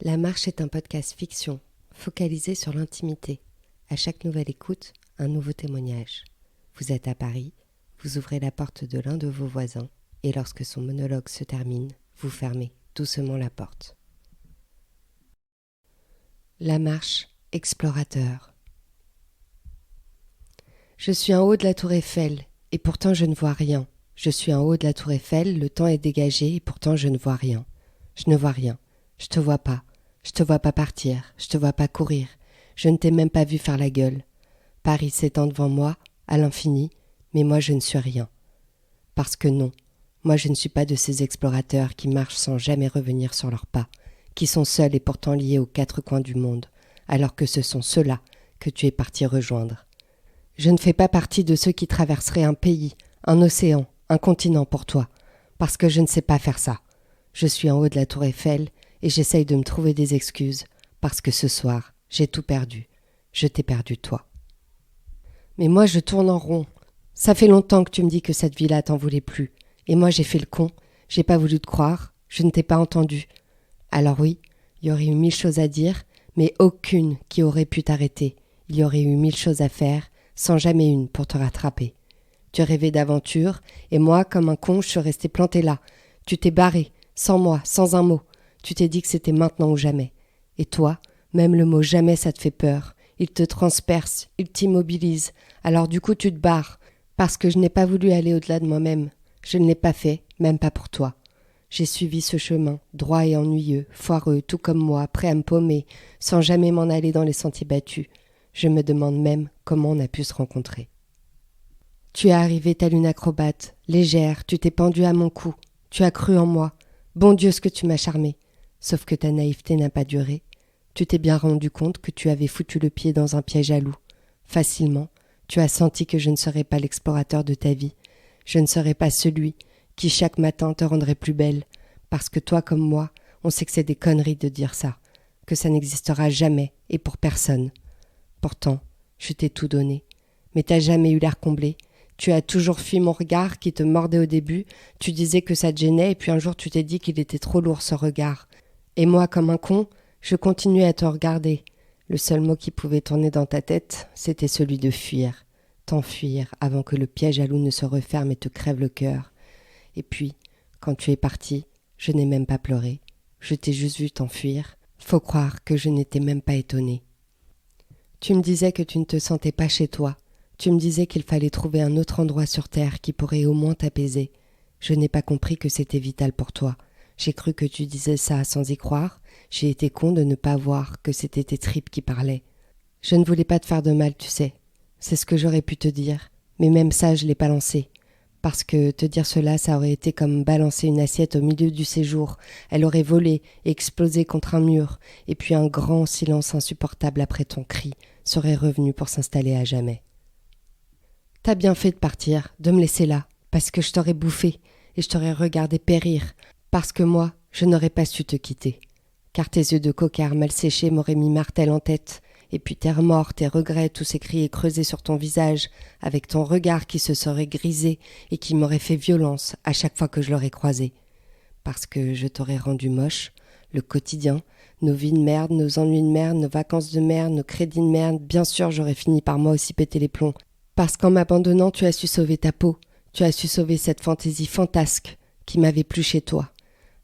La Marche est un podcast fiction, focalisé sur l'intimité. À chaque nouvelle écoute, un nouveau témoignage. Vous êtes à Paris, vous ouvrez la porte de l'un de vos voisins et lorsque son monologue se termine, vous fermez doucement la porte. La Marche, explorateur. Je suis en haut de la tour Eiffel et pourtant je ne vois rien. Je suis en haut de la tour Eiffel, le temps est dégagé et pourtant je ne vois rien. Je ne vois rien. Je te vois pas. Je te vois pas partir. Je te vois pas courir. Je ne t'ai même pas vu faire la gueule. Paris s'étend devant moi, à l'infini, mais moi je ne suis rien. Parce que non, moi je ne suis pas de ces explorateurs qui marchent sans jamais revenir sur leurs pas, qui sont seuls et pourtant liés aux quatre coins du monde, alors que ce sont ceux-là que tu es parti rejoindre. Je ne fais pas partie de ceux qui traverseraient un pays, un océan, un continent pour toi, parce que je ne sais pas faire ça. Je suis en haut de la tour Eiffel et j'essaye de me trouver des excuses, parce que ce soir, j'ai tout perdu. Je t'ai perdu toi. Mais moi je tourne en rond. Ça fait longtemps que tu me dis que cette vie-là t'en voulait plus. Et moi j'ai fait le con, j'ai pas voulu te croire, je ne t'ai pas entendu. Alors oui, il y aurait eu 1000 choses à dire, mais aucune qui aurait pu t'arrêter. Il y aurait eu 1000 choses à faire, sans jamais une pour te rattraper. Tu rêvais d'aventure, et moi, comme un con, je suis resté planté là. Tu t'es barré, sans moi, sans un mot. Tu t'es dit que c'était maintenant ou jamais. Et toi, même le mot jamais ça te fait peur. Il te transperce, il t'immobilise. Alors du coup tu te barres, parce que je n'ai pas voulu aller au-delà de moi-même. Je ne l'ai pas fait, même pas pour toi. J'ai suivi ce chemin, droit et ennuyeux, foireux, tout comme moi, prêt à me paumer, sans jamais m'en aller dans les sentiers battus. Je me demande même comment on a pu se rencontrer. Tu es arrivée telle une acrobate, légère, tu t'es pendue à mon cou. Tu as cru en moi. Bon Dieu, ce que tu m'as charmé. Sauf que ta naïveté n'a pas duré. Tu t'es bien rendu compte que tu avais foutu le pied dans un piège à loup. Facilement, tu as senti que je ne serais pas l'explorateur de ta vie. Je ne serais pas celui qui chaque matin te rendrait plus belle. Parce que toi comme moi, on sait que c'est des conneries de dire ça. Que ça n'existera jamais et pour personne. Pourtant, je t'ai tout donné. Mais t'as jamais eu l'air comblé. Tu as toujours fui mon regard qui te mordait au début. Tu disais que ça te gênait et puis un jour tu t'es dit qu'il était trop lourd ce regard. Et moi, comme un con, je continuais à te regarder. Le seul mot qui pouvait tourner dans ta tête, c'était celui de fuir. T'enfuir avant que le piège à loup ne se referme et te crève le cœur. Et puis, quand tu es parti, je n'ai même pas pleuré. Je t'ai juste vu t'enfuir. Faut croire que je n'étais même pas étonnée. Tu me disais que tu ne te sentais pas chez toi. Tu me disais qu'il fallait trouver un autre endroit sur terre qui pourrait au moins t'apaiser. Je n'ai pas compris que c'était vital pour toi. J'ai cru que tu disais ça sans y croire. J'ai été con de ne pas voir que c'était tes tripes qui parlaient. Je ne voulais pas te faire de mal, tu sais. C'est ce que j'aurais pu te dire. Mais même ça, je l'ai pas lancé. Parce que te dire cela, ça aurait été comme balancer une assiette au milieu du séjour. Elle aurait volé et explosé contre un mur. Et puis un grand silence insupportable après ton cri serait revenu pour s'installer à jamais. T'as bien fait de partir, de me laisser là, parce que je t'aurais bouffé et je t'aurais regardé périr. Parce que moi, je n'aurais pas su te quitter. Car tes yeux de coquard mal séchés m'auraient mis martel en tête. Et puis tes remords, tes regrets, tous ces cris creusés sur ton visage, avec ton regard qui se serait grisé et qui m'aurait fait violence à chaque fois que je l'aurais croisé. Parce que je t'aurais rendu moche, le quotidien, nos vies de merde, nos ennuis de merde, nos vacances de merde, nos crédits de merde, bien sûr j'aurais fini par moi aussi péter les plombs. Parce qu'en m'abandonnant, tu as su sauver ta peau, tu as su sauver cette fantaisie fantasque qui m'avait plu chez toi.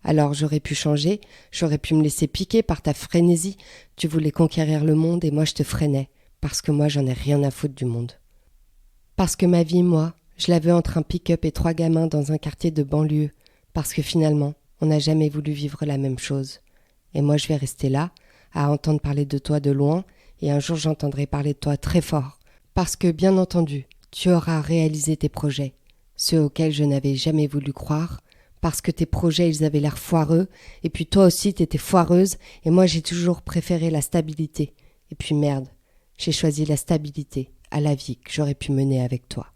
Alors j'aurais pu changer, j'aurais pu me laisser piquer par ta frénésie. Tu voulais conquérir le monde et moi je te freinais, parce que moi j'en ai rien à foutre du monde. Parce que ma vie, moi, je la veux entre un pick-up et 3 gamins dans un quartier de banlieue, parce que finalement, on n'a jamais voulu vivre la même chose. Et moi je vais rester là, à entendre parler de toi de loin, et un jour j'entendrai parler de toi très fort. Parce que, bien entendu, tu auras réalisé tes projets, ceux auxquels je n'avais jamais voulu croire, parce que tes projets, ils avaient l'air foireux, et puis toi aussi, t'étais foireuse, et moi, j'ai toujours préféré la stabilité. Et puis merde, j'ai choisi la stabilité à la vie que j'aurais pu mener avec toi.